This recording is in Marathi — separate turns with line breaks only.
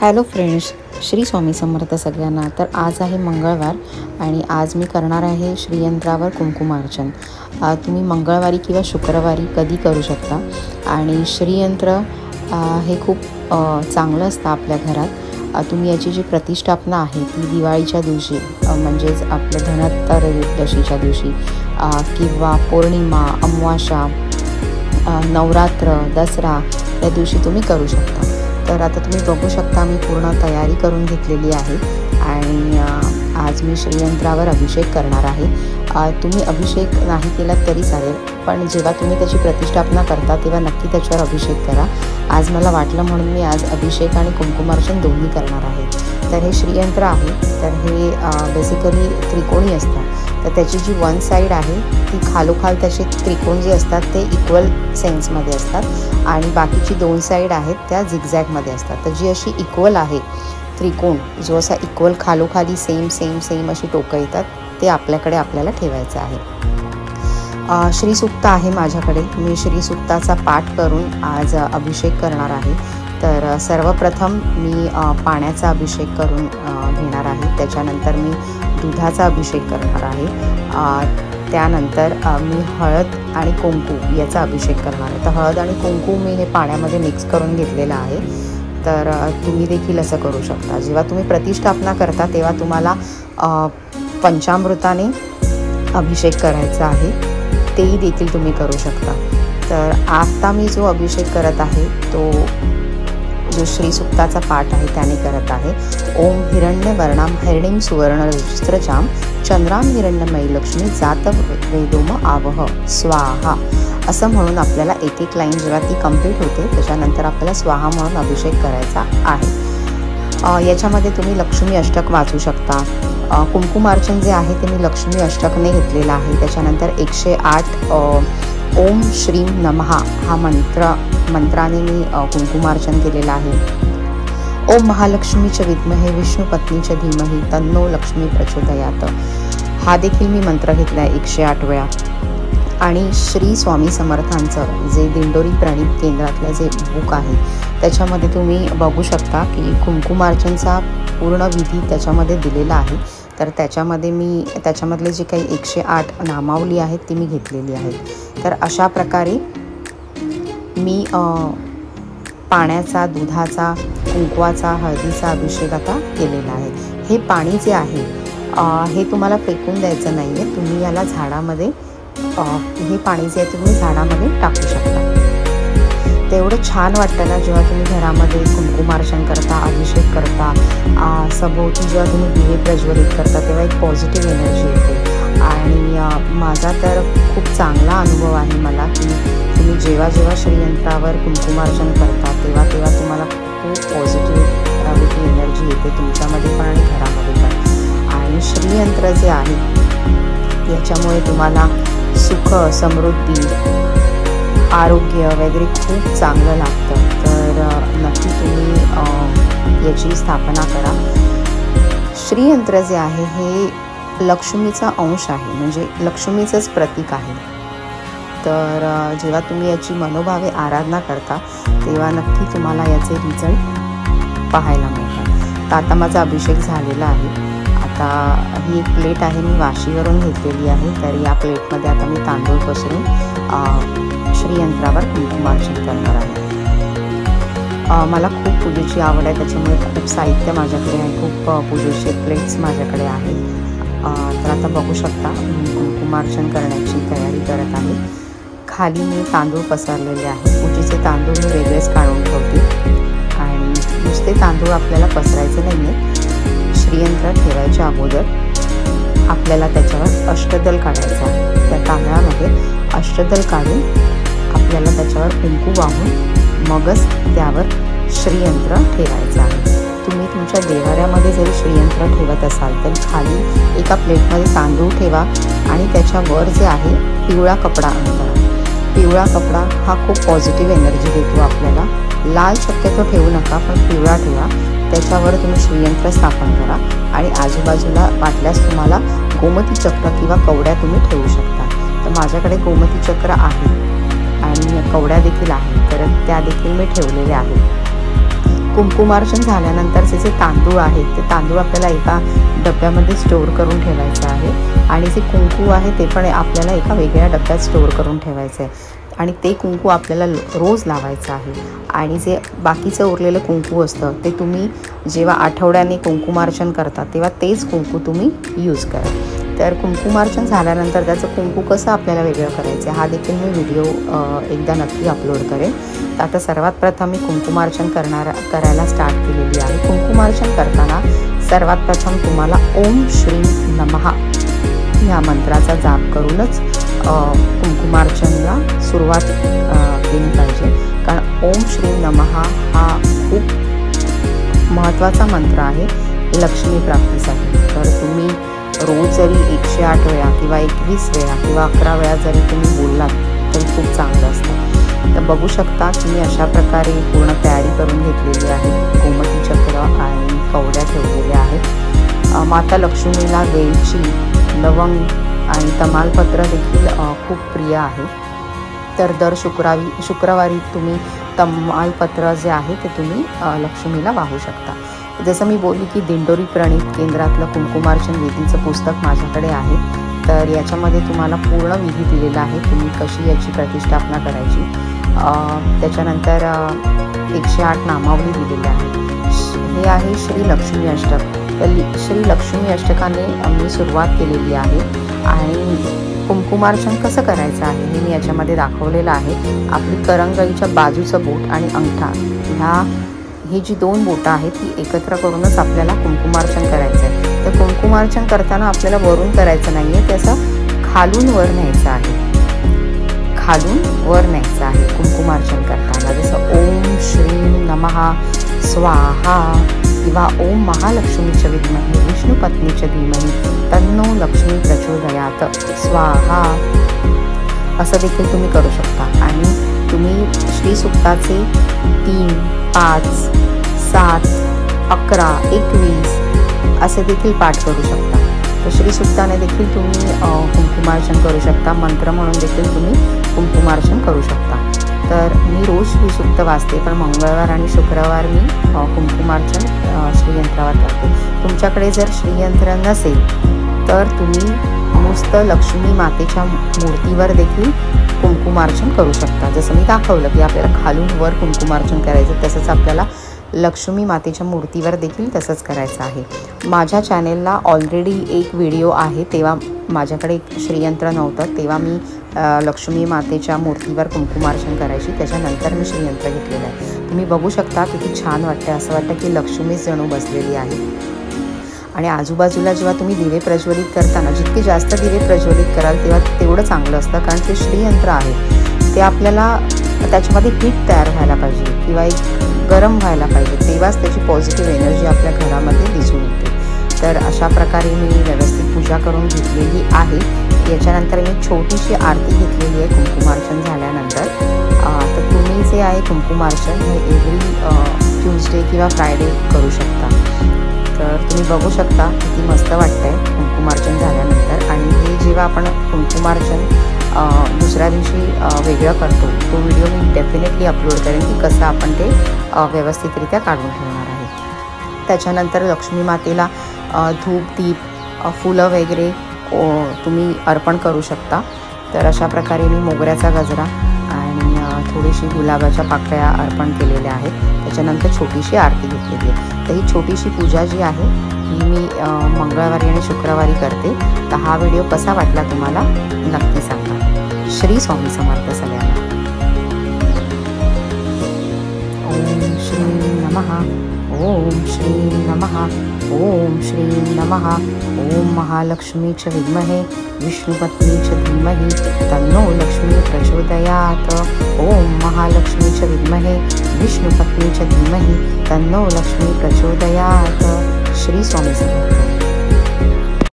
हॅलो फ्रेंड्स, श्री स्वामी समर्थ सगळ्यांना। तर आज आहे मंगळवार आणि आज मी करणार आहे श्रीयंत्रावर कुंकुमार्चन। तुम्ही मंगळवारी किंवा शुक्रवारी कधी करू शकता आणि श्रीयंत्र हे खूप चांगलं असतं आपल्या घरात। तुम्ही याची जी प्रतिष्ठापना आहे ती दिवाळीच्या दिवशी म्हणजेच आपल्या धनत्रयोदशीच्या दिवशी किंवा पौर्णिमा, अमावास्या, नवरात्र, दसरा या दिवशी तुम्ही करू शकता। तर आता तुम्ही बघू शकता मी पूर्ण तयारी करून घेतलेली आहे आणि आज मी श्रीयंत्रावर अभिषेक करणार आहे। तुम्ही अभिषेक नाही केला तरी चालेल, पण जेव्हा तुम्ही त्याची प्रतिष्ठापना करता तेव्हा नक्की त्याच्यावर अभिषेक करा। आज मला वाटलं म्हणून मी आज अभिषेक आणि कुंकुमार्चन दोन्ही करणार आहे। तर हे श्रीयंत्र आहे, तर हे बेसिकली त्रिकोणी असतं। तर त्याची जी वन साईड आहे ती खालोखाल त्याचे त्रिकोण जे असतात ते इक्वल सेन्समध्ये असतात आणि बाकीची दोन साईड आहेत त्या झिगझॅगमध्ये असतात। तर जी अशी इक्वल आहे त्रिकोण, जो असा इक्वल खालोखाली सेम सेम सेम अशी टोकं येतात, ते आपल्याला ठेवायचं आहे। श्रीसूक्त आहे माझ्याकडे, मी श्रीसूक्ताचा पाठ करून आज अभिषेक करणार आहे। तर सर्वप्रथम मी पाण्याचा अभिषेक करून घेणार आहे, त्याच्यानंतर मी दुधाचा अभिषेक करणार आहे, त्यानंतर मी हळद आणि कुंकू याचा अभिषेक करणार आहे। तर हळद आणि कुंकू मी हे पाण्यामध्ये मिक्स करून घेतलेलं आहे। तर तुम्ही देखील असं करू शकता। जेव्हा तुम्ही प्रतिष्ठापना करता तेव्हा तुम्हाला पंचामृताने अभिषेक करायचा आहे, तेही देखील तुम्ही करू शकता। तर आता मी जो अभिषेक करत आहे तो जो श्रीसूक्ताचा पाठ आहे त्याने करत आहे। ओम हिरण्यवर्णाम हरिणीं सुवर्णरजस्रजां चंद्रां हिरण्यमयी लक्ष्मी जात वेदोम आवह स्वाहा असं म्हणून आपल्याला एक एक लाईन जेव्हा ती कंप्लीट होते त्याच्यानंतर आपल्याला स्वाहा म्हणून अभिषेक करायचा आहे। याच्यामध्ये तुम्ही लक्ष्मी अष्टक वाचू शकता। कुंकुमार्चन जे आहे ते मी लक्ष्मी अष्टकने घेतलेलं आहे। त्याच्यानंतर 108 ओम श्रीं नमः हा मंत्राने मी कुंकुमार्चन केलेलं आहे। ओम महालक्ष्मीच्या विद्महे विष्णुपत्नीच्या धीमहि तन्नो लक्ष्मी प्रचोदयात हा देखील मी मंत्र घेतला आहे 108 वेळा। आणि श्री स्वामी समर्थांचं जे दिंडोरी प्रणित केंद्रातलं जे बुक आहे त्याच्यामध्ये तुम्ही बघू शकता की कुंकुमार्चनचा पूर्ण विधी त्याच्यामध्ये दिलेला आहे। तर त्याच्यामधले जे काही 108 नामावली आहेत ती मी घेतलेली आहे। तर अशा प्रकारे मी पाण्याचा, दुधाचा, कुंकवाचा, हळदीचा अभिषेक आता केलेला आहे। हे पाणी जे आहे हे तुम्हाला फेकून द्यायचं नाही आहे, तुम्ही याला झाडामध्ये हे पाणी जे आहे तुम्ही झाडामध्ये टाकू शकता। तेवढं छान वाटतं ना जेव्हा तुम्ही घरामध्ये कुंकुमार्चन करता, अभिषेक करता, सभोवती जेव्हा तुम्ही दिवे प्रज्वलित करता तेव्हा एक पॉझिटिव्ह एनर्जी येते। आणि माझा तर खूप चांगला अनुभव आहे मला की तुम्ही जेव्हा जेव्हा श्रीयंत्रावर कुंकुमार्चन करता तेव्हा तुम्हाला खूप पॉझिटिव्ह एनर्जी येते तुमच्यामध्ये पण आणि घरामध्ये पण। आणि श्रीयंत्र जे आहे याच्यामुळे तुम्हाला सुख, समृद्धी, आरोग्य वगैरे खूप चांगलं लागतं। तर नक्की तुम्ही याची स्थापना करा। श्रीयंत्र जे आहे हे लक्ष्मीचा अंश आहे, म्हणजे लक्ष्मीचंच प्रतीक आहे। तर जेव्हा तुम्ही याची मनोभावे आराधना करता तेव्हा नक्की तुम्हाला याचे रिझल्ट पाहायला मिळतात। तर आता माझा अभिषेक झालेला आहे। आता ही एक प्लेट आहे, मी वाशीवरून घेतलेली आहे। तर या प्लेटमध्ये आता मी तांदूळ पसरून श्रीयंत्रावर कुंकुमार्चन करणार आहे। मला खूप पूजेची आवड आहे, त्याच्यामुळे खूप साहित्य माझ्याकडे आहे, खूप पूजेचे प्लेट्स माझ्याकडे आहेत। तर आता बघू शकता मी कुंकुमार्चन करण्याची तयारी करत आहे। खाली मी तांदूळ पसरलेले आहे, पूजेचे तांदूळ मी वेगळेच काढून ठेवते आणि नुसते तांदूळ आपल्याला पसरायचे नाही आहे। श्रीयंत्र ठेवायच्या अगोदर आपल्याला त्याच्यावर अष्टदल काढायचं आहे। त्या तांदळामध्ये अष्टदल काढून आपल्याला त्याच्यावर कुंकू वाहून मगच त्यावर श्रीयंत्र ठेवायचं आहे। तुम्ही तुमच्या देवाऱ्यामध्ये जरी श्रीयंत्र ठेवत असाल तर खाली एका प्लेटमध्ये तांदूळ ठेवा आणि त्याच्यावर जे आहे पिवळा कपडा अंतरा। पिवळा कपडा हा खूप पॉझिटिव्ह एनर्जी देतो आपल्याला। लाल शक्यतो ठेवू नका, पण पिवळा ठेवा। त्याच्यावर तुम्ही श्रीयंत्र स्थापन करा आणि आजूबाजूला वाटल्यास तुम्हाला गोमती चक्र किंवा कवड्या तुम्ही ठेवू शकता। तर माझ्याकडे गोमती चक्र आहे आणि कवड्या देखील आहे, तर त्या देखील मी ठेवलेल्या आहेत। कुंकुमार्चन झाल्यानंतरचे जे तांदूळ आहेत ते तांदूळ आपल्याला एका डब्यामध्ये स्टोअर करून ठेवायचं आहे आणि जे कुंकू आहे ते पण आपल्याला एका वेगळ्या डब्यात स्टोअर करून ठेवायचं आहे आणि ते कुंकू आपल्याला रोज लावायचं आहे. आणि जे बाकीचं उरलेलं कुंकू असतं ते तुम्ही जेव्हा आठवड्याने कुंकुमार्चन करता तेव्हा तेच कुंकू तुम्ही यूज करा. तर कुंकुमार्चन झाल्यानंतर त्याचं कुंकू कसं आपल्याला वेगळं करायचं हा देखील मी व्हिडिओ एकदा नक्की अपलोड करेन. तर आता सर्वात प्रथम मी कुंकुमार्चन करायला स्टार्ट केलेली आहे. कुंकुमार्चन करताना सर्वात प्रथम तुम्हाला ओम श्री नमः ह्या मंत्राचा जाप करूनच कुंकुमार्चनला सुरुवात केली पाहिजे. कारण ओम श्री नमः हा खूप महत्त्वाचा मंत्र आहे लक्ष्मी प्राप्तीसाठी. तर तुम्ही रोज जरी 108 वेळा किंवा 21 वेळा किंवा 11 वेळा जरी तुम्ही बोललात तरी खूप चांगलं असतं. तर बघू शकता तुम्ही अशा प्रकारे पूर्ण तयारी करून घेतलेली आहे. गोमती चक्र आणि कवड्या ठेवलेल्या आहेत. माता लक्ष्मीला वेलची, लवंग आणि तमालपत्र देखील खूप प्रिय आहे. तर दर शुक्रवारी तुम्ही तमालपत्र जे आहे ते तुम्ही लक्ष्मीला वाहू शकता. जसं मी बोलली की दिंडोरी प्रणित केंद्रातलं कुंकुमार्चन विधीचं पुस्तक माझ्याकडे आहे. तर याच्यामध्ये तुम्हाला पूर्ण विधी दिलेला आहे, तुम्ही कशी याची प्रतिष्ठापना करायची. त्याच्यानंतर 108 नामावली दिलेल्या आहेत. हे आहे श्री लक्ष्मी अष्टक. तर श्री लक्ष्मी अष्टकाने मी सुरुवात केलेली आहे आणि कुंकुमार्चन कसं करायचं आहे हे मी याच्यामध्ये दाखवलेलं आहे. आपली करंगळीच्या बाजूचं बोट आणि अंगठा ही जी 2 बोटं आहेत ती एकत्र करूनच आपल्याला कुंकुमार्चन करायचं आहे. तर कुंकुमार्चन करताना आपल्याला वरून करायचं नाही आहे, त्याचं खालून वर न्यायचं आहे. खालून वर न्यायचं आहे कुंकुमार्चन करताना. जसं ओम श्री नमः स्वाहा किंवा ओम महालक्ष्मीच्या विद्महे विष्णुपत्नीच्या धीमहि तन्नो लक्ष्मी प्रचोदयात स्वाहा असं देखील तुम्ही करू शकता. आणि तुम्ही श्री सुक्ताचे 3, 5, 7, 11, 21 असे देखील पाठ करू शकता. तर श्री सुक्ताने देखील तुम्ही कुंकुमार्चन करू शकता. मंत्र म्हणून देखील तुम्ही कुंकुमार्चन करू शकता. तर मी रोज श्री सुक्त वाचते, पण मंगळवार आणि शुक्रवार मी कुंकुमार्चन श्रीयंत्रावर करते. तुमच्याकडे जर श्रीयंत्र नसेल तर तुम्ही नुसतं लक्ष्मी मातेच्या मूर्तीवर देखील कुंकुमार्चन करू शकता. जसं मी दाखवलं की आपल्याला खालून वर कुंकुमार्चन करायचं, तसंच आपल्याला लक्ष्मी मातेच्या मूर्तीवर देखील तसंच करायचं आहे. माझ्या चॅनेलला ऑलरेडी एक व्हिडिओ आहे, तेव्हा माझ्याकडे श्रीयंत्र नव्हतं, तेव्हा मी लक्ष्मी मातेच्या मूर्तीवर कुंकुमार्चन करायची. त्याच्यानंतर मी श्रीयंत्र घेतलेलं आहे. तुम्ही बघू शकता किती छान वाटते. असं वाटतं की लक्ष्मीच जणू बसलेली आहे. आणि आजूबाजूला जेव्हा तुम्ही दिवे प्रज्वलित करताना जितके जास्त दिवे प्रज्वलित कराल तेव्हा तेवढं चांगलं असतं. कारण ते श्रीयंत्र आहे ते आपल्याला त्याच्यामध्ये हीट तयार व्हायला पाहिजे किंवा एक गरम व्हायला पाहिजे, तेव्हाच त्याची पॉझिटिव्ह एनर्जी आपल्या घरामध्ये दिसून येते. तर अशा प्रकारे मी व्यवस्थित पूजा करून घेतलेली आहे. याच्यानंतर मी छोटीशी आरती घेतलेली आहे कुंकुमार्चन झाल्यानंतर. तर तुम्ही जे आहे कुंकुमार्चन हे एव्हरी ट्यूजडे किंवा फ्रायडे करू शकता. तर तुम्ही बघू शकता किती मस्त वाटतं आहे कुंकुमार्चन झाल्यानंतर. आणि हे जेव्हा आपण कुंकुमार्चन दुसऱ्या दिवशी वेगळं करतो तो व्हिडिओ मी डेफिनेटली अपलोड करेन की कसं आपण ते व्यवस्थितरित्या काढून ठेवणार आहे. त्याच्यानंतर लक्ष्मी मातेला धूप, दीप, फुलं वगैरे तुम्ही अर्पण करू शकता. तर अशा प्रकारे मी मोगऱ्याचा गजरा आणि थोडीशी गुलाबाच्या पाकळ्या अर्पण केलेल्या आहेत. त्याच्यानंतर छोटीशी आरती घेतलेली आहे. तर ही छोटीशी पूजा जी आहे ही मी मंगळवारी आणि शुक्रवारी करते. तर हा व्हिडिओ कसा वाटला तुम्हाला नक्की सांगा. श्री स्वामी समर्थ सगळ्यांना. ओम श्री नमः. ओम श्री नमः. ओम श्री नमः. ओम महालक्ष्मीच विद्महे विष्णुपत्नीच धीमहि तन्नो लक्ष्मी प्रचोदयात. ओम महालक्ष्मीच विद्महे विष्णुपत्नीच धीमहि तन्नो लक्ष्मी प्रचोदयात. श्री स्वामी समर्थ.